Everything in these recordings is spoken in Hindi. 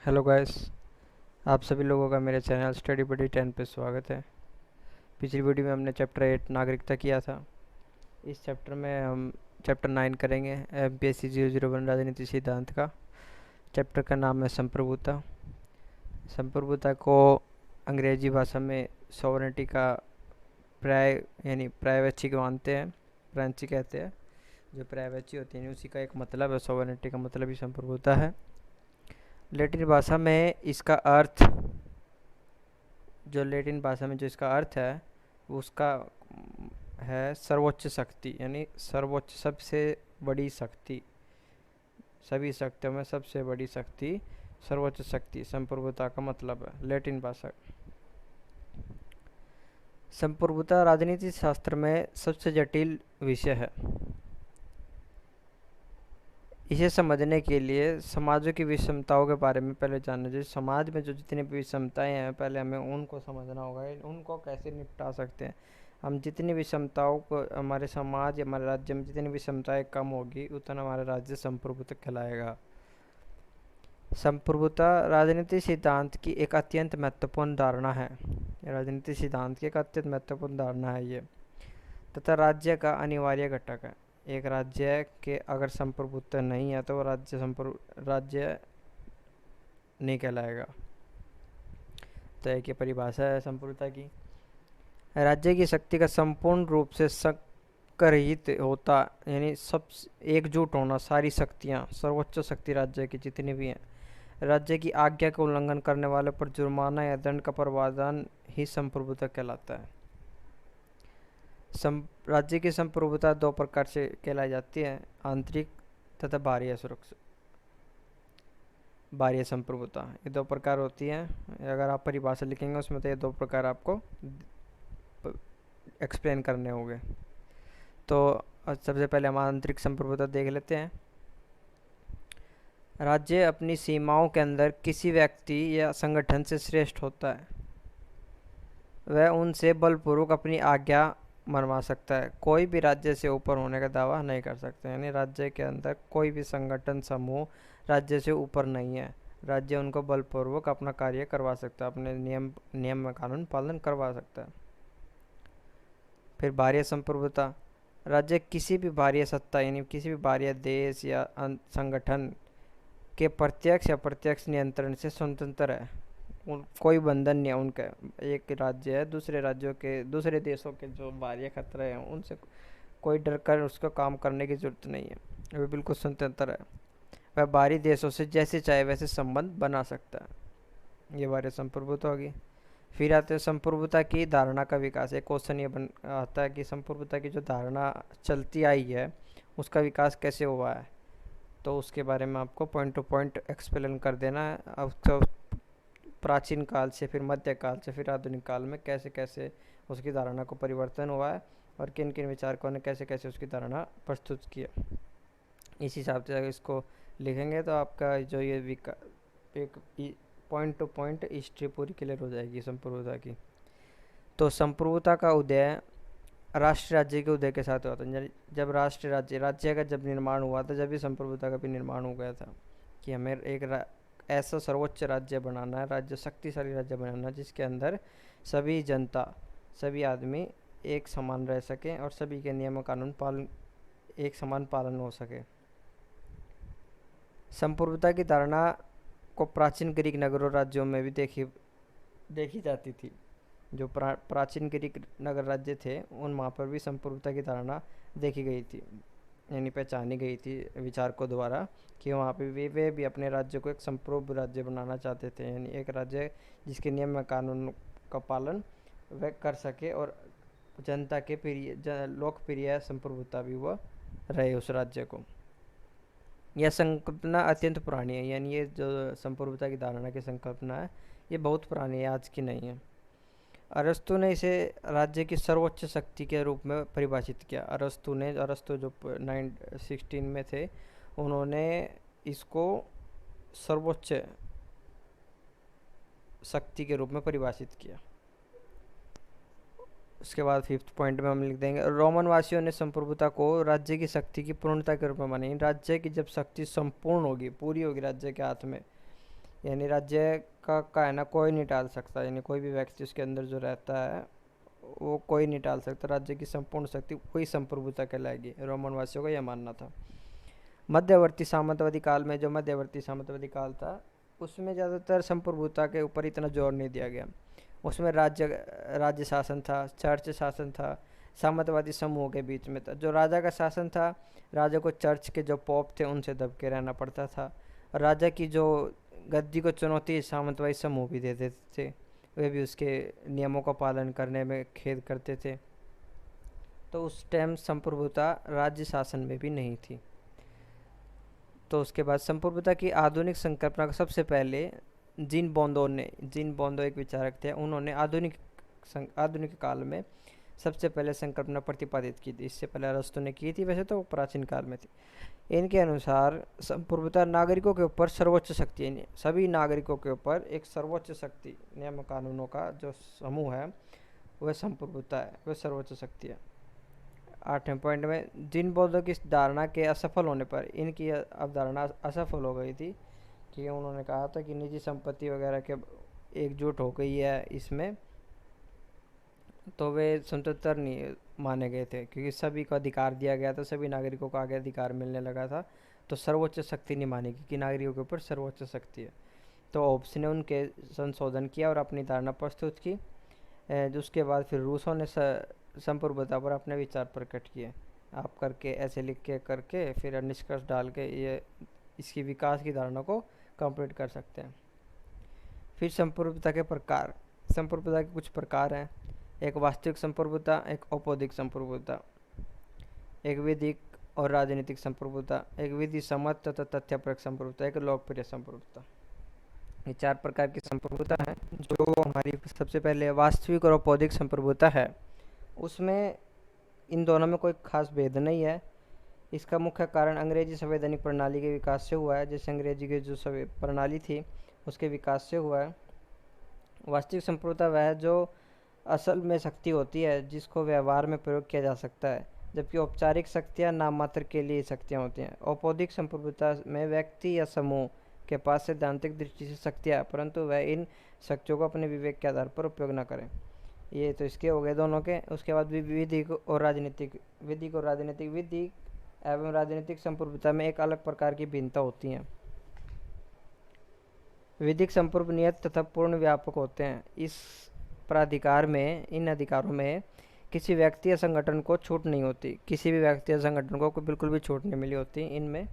Hello guys. आप सभी लोगों का मेरे चैनल स्टडी बडी 10 पे स्वागत है। पिछली वीडियो में हमने चैप्टर 8 नागरिकता किया था। इस चैप्टर में हम चैप्टर 9 करेंगे MPSC 001 राजनीति सिद्धांत का। चैप्टर का नाम है संप्रभुता। संप्रभुता को अंग्रेजी भाषा में सॉवरेनिटी का प्राइवेसी मानते हैं, प्रांची कहते हैं। जो प्राइवेसी होती है उसी का एक मतलब है, सॉवरेनिटी का मतलब ही संप्रभुता है। लैटिन भाषा में इसका अर्थ, जो लैटिन भाषा में जो इसका अर्थ है वो उसका है सर्वोच्च शक्ति, यानी सर्वोच्च, सबसे बड़ी शक्ति, सभी शक्तियों में सबसे बड़ी शक्ति, सर्वोच्च शक्ति संप्रभुता का मतलब है लैटिन भाषा। संप्रभुता राजनीति शास्त्र में सबसे जटिल विषय है। इसे समझने के लिए समाजों की विषमताओं के बारे में पहले जानना चाहिए। समाज में जो जितनी भी विषमताएं हैं पहले हमें उनको समझना होगा, उनको कैसे निपटा सकते हैं। हम जितनी विषमताओं को, हमारे समाज या हमारे राज्य में जितनी विषमताएं कम होगी उतना हमारा राज्य संप्रभुता कहलाएगा। संप्रभुता राजनीति सिद्धांत की एक अत्यंत महत्वपूर्ण धारणा है। राजनीति सिद्धांत की एक अत्यंत महत्वपूर्ण धारणा है ये, तथा राज्य का अनिवार्य घटक है। एक राज्य के अगर संप्रभुत्व नहीं है तो वो राज्य नहीं कहलाएगा। तो एक ये परिभाषा है संप्रभुता की। राज्य की शक्ति का संपूर्ण रूप से संग्रहित होता, यानी सब एकजुट होना, सारी शक्तियाँ, सर्वोच्च शक्ति राज्य की जितनी भी हैं, राज्य की आज्ञा का उल्लंघन करने वाले पर जुर्माना या दंड का प्रावधान ही संप्रभुता कहलाता है। राज्य की संप्रभुता दो प्रकार से कहलाई जाती है, आंतरिक तथा बाह्य सुरक्षा, बाह्य संप्रभुता। ये दो प्रकार होती हैं। अगर आप परिभाषा लिखेंगे उसमें तो ये दो प्रकार आपको एक्सप्लेन करने होंगे। तो सबसे पहले हम आंतरिक संप्रभुता देख लेते हैं। राज्य अपनी सीमाओं के अंदर किसी व्यक्ति या संगठन से श्रेष्ठ होता है। वह उनसे बलपूर्वक अपनी आज्ञा मनवा सकता है। कोई भी राज्य से ऊपर होने का दावा नहीं कर सकता, यानी राज्य के अंदर कोई भी संगठन समूह राज्य से ऊपर नहीं है। राज्य उनको बलपूर्वक अपना कार्य करवा सकता है, अपने नियम कानून पालन करवा सकता है। फिर बाह्य संप्रभुता। राज्य किसी भी बाह्य सत्ता, यानी किसी भी बाह्य देश या संगठन के प्रत्यक्ष या प्रत्यक्ष नियंत्रण से स्वतंत्र है। कोई बंधन नहीं है उनका। एक राज्य है दूसरे राज्यों के, दूसरे देशों के जो बाह्य खतरे हैं उनसे कोई डर कर उसको काम करने की जरूरत नहीं है, वे बिल्कुल स्वतंत्र है। वह बाहरी देशों से जैसे चाहे वैसे संबंध बना सकता है। ये बाह्य संप्रभुता होगी। फिर आते हैं संप्रभुता की धारणा का विकास। एक क्वेश्चन ये आता है कि संप्रभुता की जो धारणा चलती आई है उसका विकास कैसे हुआ है, तो उसके बारे में आपको पॉइंट टू पॉइंट एक्सप्लेन कर देना है। अब प्राचीन काल से, फिर मध्यकाल से, फिर आधुनिक काल में कैसे कैसे उसकी धारणा को परिवर्तन हुआ है और किन किन विचारकों ने कैसे कैसे उसकी धारणा प्रस्तुत किया। इस हिसाब से अगर इसको लिखेंगे तो आपका जो ये एक पॉइंट टू पॉइंट हिस्ट्री पूरी क्लियर हो जाएगी संप्रभुता की। तो संप्रभुता का उदय राष्ट्र राज्य के उदय के साथ हुआ था। जब राष्ट्र राज्य का जब निर्माण हुआ था, जब भी संप्रभुता का भी निर्माण हो गया था कि हमें एक ऐसा सर्वोच्च राज्य बनाना है, राज्य शक्तिशाली राज्य बनाना है जिसके अंदर सभी जनता, सभी आदमी एक समान रह सकें और सभी के नियम कानून पालन, एक समान पालन हो सके। संप्रभुता की धारणा को प्राचीन ग्रीक नगरों राज्यों में भी देखी जाती थी। जो प्राचीन ग्रीक नगर राज्य थे उन वहाँ पर भी संप्रभुता की धारणा देखी गई थी, यानी पहचानी गई थी विचारकों द्वारा कि वहाँ पे वे भी अपने राज्य को एक संप्रभु राज्य बनाना चाहते थे, यानी एक राज्य जिसके नियम कानून का पालन वह कर सके और जनता के प्रिय, लोकप्रिय संप्रभुता भी वह रहे उस राज्य को। यह संकल्पना अत्यंत पुरानी है, यानी ये जो संप्रभुता की धारणा की संकल्पना है ये बहुत पुरानी है, आज की नहीं है। अरस्तु ने इसे राज्य की सर्वोच्च शक्ति के रूप में परिभाषित किया। अरस्तु जो 916 में थे, उन्होंने इसको सर्वोच्च शक्ति के रूप में परिभाषित किया। उसके बाद 5th पॉइंट में हम लिख देंगे, रोमन वासियों ने संप्रभुता को राज्य की शक्ति की पूर्णता के रूप में मानी। राज्य की जब शक्ति संपूर्ण होगी, पूरी होगी राज्य के हाथ में, यानी राज्य का है ना कोई नहीं टाल सकता, यानी कोई भी व्यक्ति उसके अंदर जो रहता है वो कोई नहीं टाल सकता। राज्य की संपूर्ण शक्ति वही संप्रभुता कहलाएगी। रोमन वासियों का यह मानना था। मध्यवर्ती सामंतवादी काल में, जो मध्यवर्ती सामंतवादी काल था, उसमें ज़्यादातर संप्रभुता के ऊपर इतना जोर नहीं दिया गया। उसमें राज्य राज्य शासन था, चर्च शासन था, सामंतवादी समूह के बीच में था। जो राजा का शासन था, राजा को चर्च के जो पोप थे उनसे दब के रहना पड़ता था। और राजा की जो गद्दी को चुनौती सामंतवादी समूह भी दे देते थे, वे भी उसके नियमों का पालन करने में खेद करते थे। तो उस टाइम संप्रभुता राज्य शासन में भी नहीं थी। तो उसके बाद संप्रभुता की आधुनिक संकल्पना को सबसे पहले जीन बोंदो एक विचारक थे, उन्होंने आधुनिक काल में सबसे पहले संकल्पना प्रतिपादित की थी। इससे पहले अरस्तु ने की थी, वैसे तो प्राचीन काल में थी। इनके अनुसार संप्रभुता नागरिकों के ऊपर सर्वोच्च शक्ति है। सभी नागरिकों के ऊपर एक सर्वोच्च शक्ति, नियम कानूनों का जो समूह है वह संप्रभुता है, वह सर्वोच्च शक्ति है। 8वें पॉइंट में, जिन बौद्धों की इस धारणा के असफल होने पर, इनकी अवधारणा असफल हो गई थी कि उन्होंने कहा था कि निजी संपत्ति वगैरह के एकजुट हो गई है इसमें, तो वे स्वतंत्र नहीं माने गए थे क्योंकि सभी को अधिकार दिया गया था, सभी नागरिकों को आगे अधिकार मिलने लगा था। तो सर्वोच्च शक्ति नहीं मानेगी कि नागरिकों के ऊपर सर्वोच्च शक्ति है। तो ओब्स ने उनके संशोधन किया और अपनी धारणा प्रस्तुत की। उसके बाद फिर रूसों ने संप्रभुता पर अपने विचार प्रकट किए। आप करके ऐसे लिख के करके फिर निष्कर्ष डाल के ये इसकी विकास की धारणा को कंप्लीट कर सकते हैं। फिर संप्रभुता के प्रकार। संप्रभुता के कुछ प्रकार हैं। एक वास्तविक संप्रभुता, एक औपौधिक संप्रभुता, एक विधिक और राजनीतिक संप्रभुता, एक विधि सम्मत तथा तथ्यपरक संप्रभुता, एक लोकप्रिय संप्रभुता। ये 4 प्रकार की संप्रभुता है। जो हमारी सबसे पहले वास्तविक और औपौधिक संप्रभुता है, उसमें इन दोनों में कोई खास भेद नहीं है। इसका मुख्य कारण अंग्रेजी संवैधानिक प्रणाली के विकास से हुआ है। जैसे अंग्रेजी की जो प्रणाली थी उसके विकास से हुआ है। वास्तविक संप्रभुता वह है जो असल में शक्ति होती है जिसको व्यवहार में प्रयोग किया जा सकता है, जबकि औपचारिक शक्तियाँ नाम मात्र के लिए शक्तियाँ होती हैं। औपौधिक संप्रभुता में व्यक्ति या समूह के पास सैद्धांतिक दृष्टि से शक्तियाँ, परंतु वह इन शक्तियों को अपने विवेक के आधार पर उपयोग न करें। ये तो इसके हो गए दोनों के। उसके बाद विधिक और राजनीतिक। विधिक एवं राजनीतिक संप्रभुता में एक अलग प्रकार की भिन्नता होती हैं। विधिक संप्रभु नियत तथा पूर्ण व्यापक होते हैं। इन अधिकारों में किसी व्यक्ति या संगठन को छूट नहीं होती। किसी भी व्यक्ति या संगठन को बिल्कुल भी छूट नहीं मिली होती इनमें।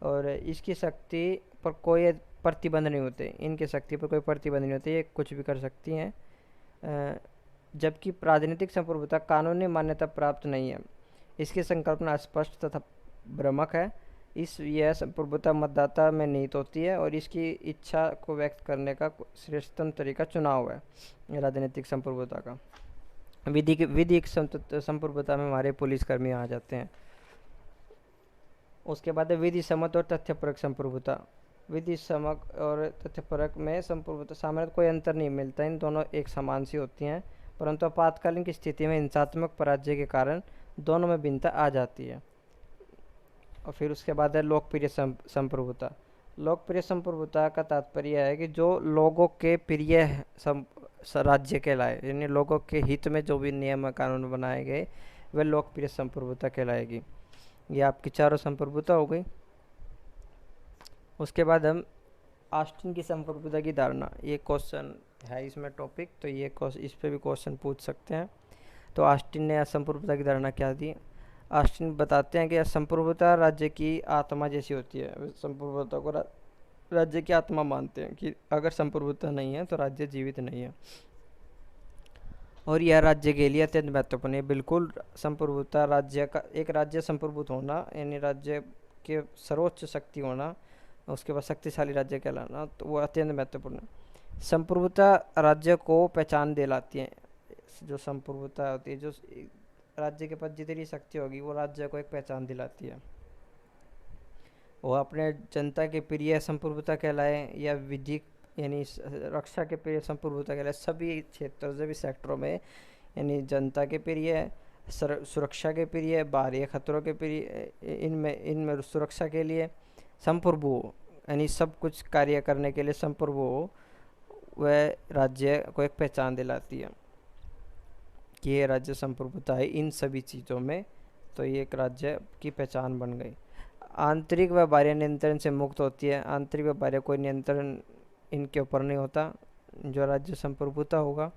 और इसकी शक्ति पर कोई प्रतिबंध नहीं होते। इनकी शक्ति पर कोई प्रतिबंध नहीं होते, ये कुछ भी कर सकती हैं। जबकि राजनीतिक संप्रभुता कानूनी मान्यता प्राप्त नहीं है। इसकी संकल्पना स्पष्ट तथा भ्रामक है। यह संप्रभुता मतदाता में निहित होती है और इसकी इच्छा को व्यक्त करने का श्रेष्ठतम तरीका चुनाव है राजनीतिक संप्रभुता का। विधिक संप्रभुता में हमारे पुलिसकर्मी आ जाते हैं। उसके बाद विधि सम्मत और तथ्यपरक संप्रभुता। विधि सम्मत और तथ्यपरक में संप्रभुता सामान्य कोई अंतर नहीं मिलता, इन दोनों एक समान सी होती हैं, परंतु आपातकालीन की स्थिति में हिंसात्मक पराजय के कारण दोनों में भिन्नता आ जाती है। और फिर उसके बाद है लोकप्रिय संप्रभुता। लोकप्रिय संप्रभुता का तात्पर्य है कि जो लोगों के प्रिय राज्य कहलाए, यानी लोगों के हित में जो भी नियम कानून बनाए गए वह लोकप्रिय संप्रभुता कहलाएगी। ये आपकी 4 संप्रभुता हो गई। उसके बाद हम ऑस्टिन की संप्रभुता की धारणा, ये क्वेश्चन है इसमें टॉपिक, तो ये इस पे भी क्वेश्चन पूछ सकते हैं। तो ऑस्टिन ने संप्रभुता की धारणा क्या दी। ऑस्टिन बताते हैं कि संप्रभुता राज्य की आत्मा जैसी होती है। संप्रभुता को राज्य की आत्मा मानते हैं कि अगर संप्रभुता नहीं है तो राज्य जीवित नहीं है, और यह राज्य के लिए अत्यंत महत्वपूर्ण है। बिल्कुल, संप्रभुता राज्य का, एक राज्य संप्रभुत होना यानी राज्य के सर्वोच्च शक्ति होना, उसके बाद शक्तिशाली राज्य कहलाना, तो वो अत्यंत महत्वपूर्ण है। संप्रभुता राज्य को पहचान दिलाती है। जो संप्रभुता होती है, जो राज्य के पास जितनी शक्ति होगी वो राज्य को एक पहचान दिलाती है। वो अपने जनता के प्रिय संप्रभुता कहलाए या विधिक यानी रक्षा के प्रिय संप्रभुता कहलाए, सभी क्षेत्रों सभी सेक्टरों में, यानी जनता के प्रिय, सुरक्षा के प्रिय, बाहरी खतरों के प्रिय, इनमें सुरक्षा के लिए संप्रभु यानी सब कुछ कार्य करने के लिए संप्रभु हो, वह राज्य को एक पहचान दिलाती है कि ये राज्य संप्रभुता है इन सभी चीज़ों में, तो ये एक राज्य की पहचान बन गई। आंतरिक व बाह्य नियंत्रण से मुक्त होती है। आंतरिक व बाह्य कोई नियंत्रण इनके ऊपर नहीं होता जो राज्य संप्रभुता होगा।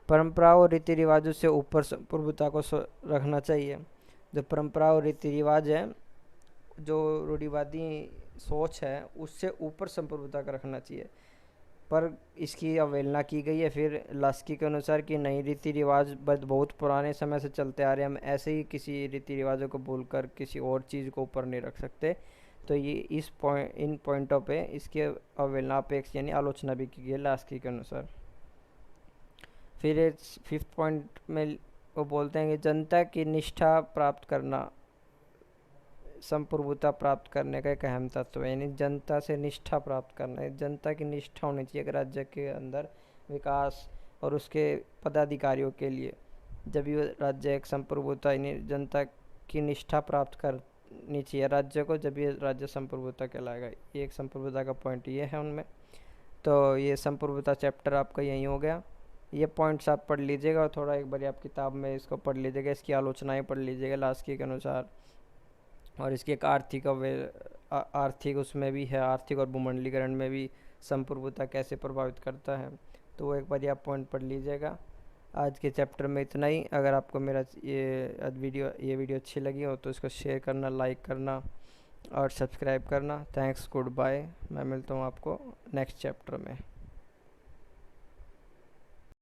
परंपराओं और रीति रिवाजों से ऊपर संप्रभुता को रखना चाहिए। जो परंपरा और रीति रिवाज है, जो रूढ़िवादी सोच है, उससे ऊपर संप्रभुता का रखना चाहिए। पर इसकी अवहेलना की गई है फिर लास्की के अनुसार कि नहीं, रीति रिवाज बहुत पुराने समय से चलते आ रहे हैं, हम ऐसे ही किसी रीति रिवाजों को भूलकर किसी और चीज़ को ऊपर नहीं रख सकते। तो ये इन पॉइंटों पे इसकी अवहेलना अपेक्षा यानी आलोचना भी की गई है लास्की के अनुसार। फिर 5th पॉइंट में वो बोलते हैं कि जनता की निष्ठा प्राप्त करना संप्रभुता प्राप्त करने का एक अहम तत्व है। यानी जनता से निष्ठा प्राप्त करना है, जनता की निष्ठा होनी चाहिए राज्य के अंदर विकास और उसके पदाधिकारियों के लिए। जब ये राज्य एक संप्रभुता यानी जनता की निष्ठा प्राप्त करनी चाहिए राज्य को, जब ये राज्य संप्रभुता कहलाएगा। ये एक संप्रभुता का पॉइंट ये है उनमें। तो ये संप्रभुता चैप्टर आपका यहीं हो गया। ये पॉइंट्स आप पढ़ लीजिएगा और थोड़ा एक बार आप किताब में इसको पढ़ लीजिएगा, इसकी आलोचनाएं पढ़ लीजिएगा लास्की के अनुसार। और इसकी एक आर्थिक उसमें भी है, आर्थिक और भूमंडलीकरण में भी संप्रभुता कैसे प्रभावित करता है, तो वो एक बार आप पॉइंट पढ़ लीजिएगा। आज के चैप्टर में इतना ही। अगर आपको मेरा ये वीडियो अच्छी लगी हो तो इसको शेयर करना, लाइक करना और सब्सक्राइब करना। Thanks, good bye. मैं मिलता हूँ आपको नेक्स्ट चैप्टर में।